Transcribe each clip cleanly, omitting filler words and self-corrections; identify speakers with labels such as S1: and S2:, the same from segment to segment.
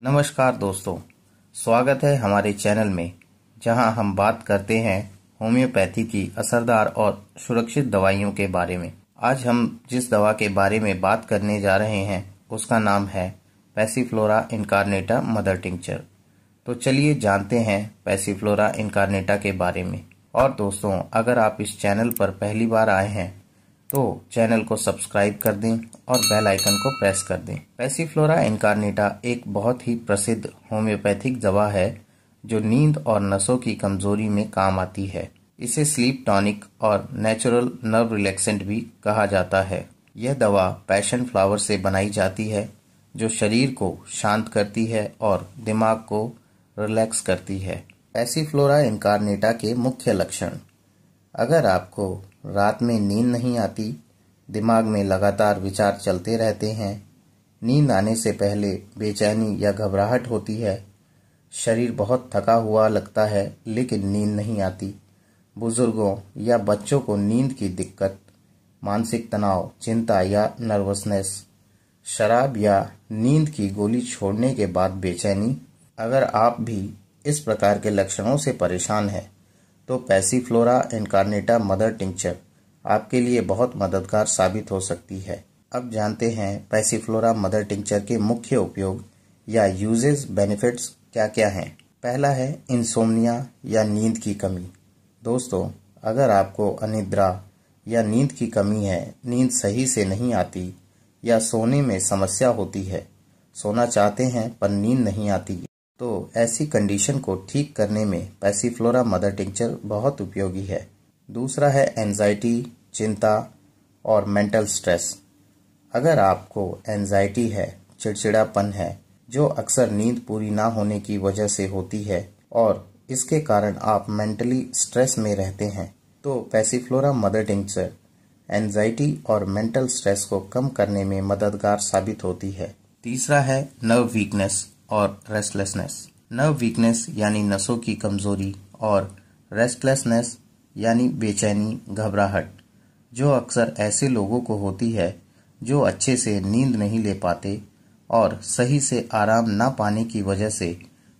S1: नमस्कार दोस्तों, स्वागत है हमारे चैनल में जहां हम बात करते हैं होम्योपैथी की असरदार और सुरक्षित दवाइयों के बारे में। आज हम जिस दवा के बारे में बात करने जा रहे हैं उसका नाम है पैसिफ्लोरा इनकार्नेटा मदर टिंचर। तो चलिए जानते हैं पैसिफ्लोरा इनकार्नेटा के बारे में। और दोस्तों, अगर आप इस चैनल पर पहली बार आए हैं तो चैनल को सब्सक्राइब कर दें और बेल आइकन को प्रेस कर दें। पैसिफ्लोरा इनकार्नेटा एक बहुत ही प्रसिद्ध होम्योपैथिक दवा है जो नींद और नसों की कमजोरी में काम आती है। इसे स्लीप टॉनिक और नेचुरल नर्व रिलैक्सेंट भी कहा जाता है। यह दवा पैशन फ्लावर से बनाई जाती है जो शरीर को शांत करती है और दिमाग को रिलैक्स करती है। पैसिफ्लोरा इनकार्नेटा के मुख्य लक्षण: अगर आपको रात में नींद नहीं आती, दिमाग में लगातार विचार चलते रहते हैं, नींद आने से पहले बेचैनी या घबराहट होती है, शरीर बहुत थका हुआ लगता है लेकिन नींद नहीं आती, बुजुर्गों या बच्चों को नींद की दिक्कत, मानसिक तनाव, चिंता या नर्वसनेस, शराब या नींद की गोली छोड़ने के बाद बेचैनी। अगर आप भी इस प्रकार के लक्षणों से परेशान हैं तो पैसिफ्लोरा इनकार्नेटा मदर टिंचर आपके लिए बहुत मददगार साबित हो सकती है। अब जानते हैं पैसिफ्लोरा मदर टिंचर के मुख्य उपयोग या यूजेस बेनिफिट्स क्या क्या हैं। पहला है इंसोम्निया या नींद की कमी। दोस्तों, अगर आपको अनिद्रा या नींद की कमी है, नींद सही से नहीं आती या सोने में समस्या होती है, सोना चाहते हैं पर नींद नहीं आती, तो ऐसी कंडीशन को ठीक करने में पैसिफ्लोरा मदर टिंचर बहुत उपयोगी है। दूसरा है एंजाइटी, चिंता और मेंटल स्ट्रेस। अगर आपको एंजाइटी है, चिड़चिड़ापन है जो अक्सर नींद पूरी ना होने की वजह से होती है और इसके कारण आप मेंटली स्ट्रेस में रहते हैं, तो पैसिफ्लोरा मदर टिंचर एंजाइटी और मेंटल स्ट्रेस को कम करने में मददगार साबित होती है। तीसरा है नर्व वीकनेस और रेस्टलेसनेस। नर्व वीकनेस यानी नसों की कमजोरी और रेस्टलेसनेस यानी बेचैनी, घबराहट, जो अक्सर ऐसे लोगों को होती है जो अच्छे से नींद नहीं ले पाते और सही से आराम ना पाने की वजह से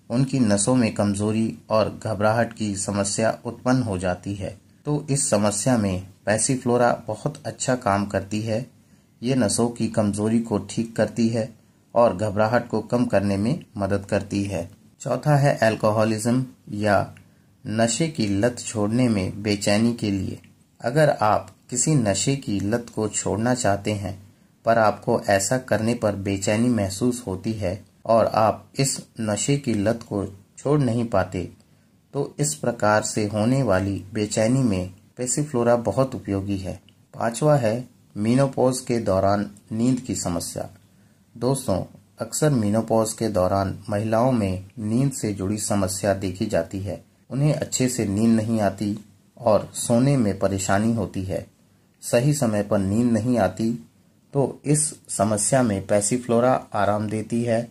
S1: उनकी नसों में कमजोरी और घबराहट की समस्या उत्पन्न हो जाती है। तो इस समस्या में पैसिफ्लोरा बहुत अच्छा काम करती है। ये नसों की कमजोरी को ठीक करती है और घबराहट को कम करने में मदद करती है। चौथा है अल्कोहलिज्म या नशे की लत छोड़ने में बेचैनी के लिए। अगर आप किसी नशे की लत को छोड़ना चाहते हैं पर आपको ऐसा करने पर बेचैनी महसूस होती है और आप इस नशे की लत को छोड़ नहीं पाते, तो इस प्रकार से होने वाली बेचैनी में पैसिफ्लोरा बहुत उपयोगी है। पांचवा है मेनोपॉज के दौरान नींद की समस्या। दोस्तों, अक्सर मेनोपॉज के दौरान महिलाओं में नींद से जुड़ी समस्या देखी जाती है। उन्हें अच्छे से नींद नहीं आती और सोने में परेशानी होती है, सही समय पर नींद नहीं आती, तो इस समस्या में पैसिफ्लोरा आराम देती है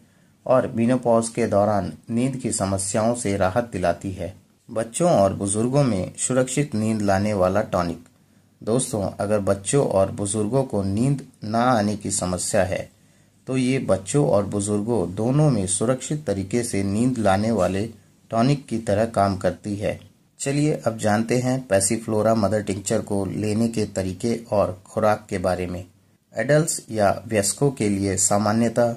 S1: और मेनोपॉज के दौरान नींद की समस्याओं से राहत दिलाती है। बच्चों और बुजुर्गों में सुरक्षित नींद लाने वाला टॉनिक। दोस्तों, अगर बच्चों और बुजुर्गों को नींद ना आने की समस्या है तो ये बच्चों और बुजुर्गों दोनों में सुरक्षित तरीके से नींद लाने वाले टॉनिक की तरह काम करती है। चलिए अब जानते हैं पैसिफ्लोरा मदर टिंचर को लेने के तरीके और खुराक के बारे में। एडल्ट्स या वयस्कों के लिए सामान्यतः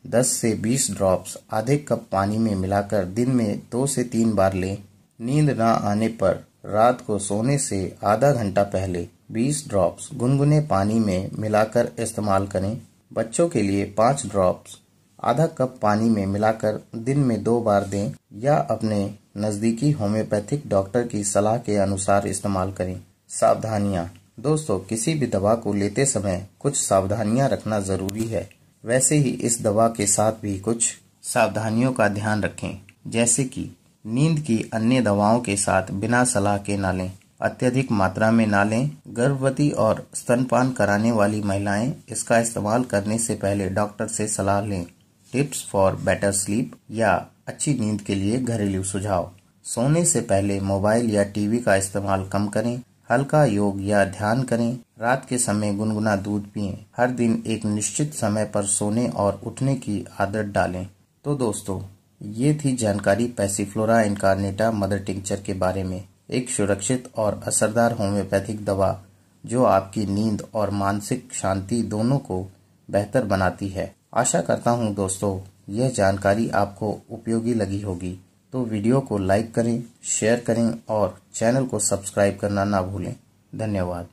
S1: 10 से 20 ड्रॉप्स आधे कप पानी में मिलाकर दिन में 2 से 3 बार लें। नींद ना आने पर रात को सोने से आधा घंटा पहले 20 ड्रॉप्स गुनगुने पानी में मिलाकर इस्तेमाल करें। बच्चों के लिए 5 ड्रॉप्स आधा कप पानी में मिलाकर दिन में 2 बार दें या अपने नज़दीकी होम्योपैथिक डॉक्टर की सलाह के अनुसार इस्तेमाल करें। सावधानियां। दोस्तों, किसी भी दवा को लेते समय कुछ सावधानियां रखना जरूरी है। वैसे ही इस दवा के साथ भी कुछ सावधानियों का ध्यान रखें, जैसे कि नींद की अन्य दवाओं के साथ बिना सलाह के ना लें, अत्यधिक मात्रा में ना लें। गर्भवती और स्तनपान कराने वाली महिलाएं इसका इस्तेमाल करने से पहले डॉक्टर से सलाह लें। टिप्स फॉर बेटर स्लीप या अच्छी नींद के लिए घरेलू सुझाव। सोने से पहले मोबाइल या टीवी का इस्तेमाल कम करें। हल्का योग या ध्यान करें। रात के समय गुनगुना दूध पिएं। हर दिन एक निश्चित समय पर सोने और उठने की आदत डालें। तो दोस्तों, ये थी जानकारी पैसिफ्लोरा इनकार्नेटा मदर टिंचर के बारे में। एक सुरक्षित और असरदार होम्योपैथिक दवा जो आपकी नींद और मानसिक शांति दोनों को बेहतर बनाती है। आशा करता हूँ दोस्तों, यह जानकारी आपको उपयोगी लगी होगी। तो वीडियो को लाइक करें, शेयर करें और चैनल को सब्सक्राइब करना ना भूलें। धन्यवाद।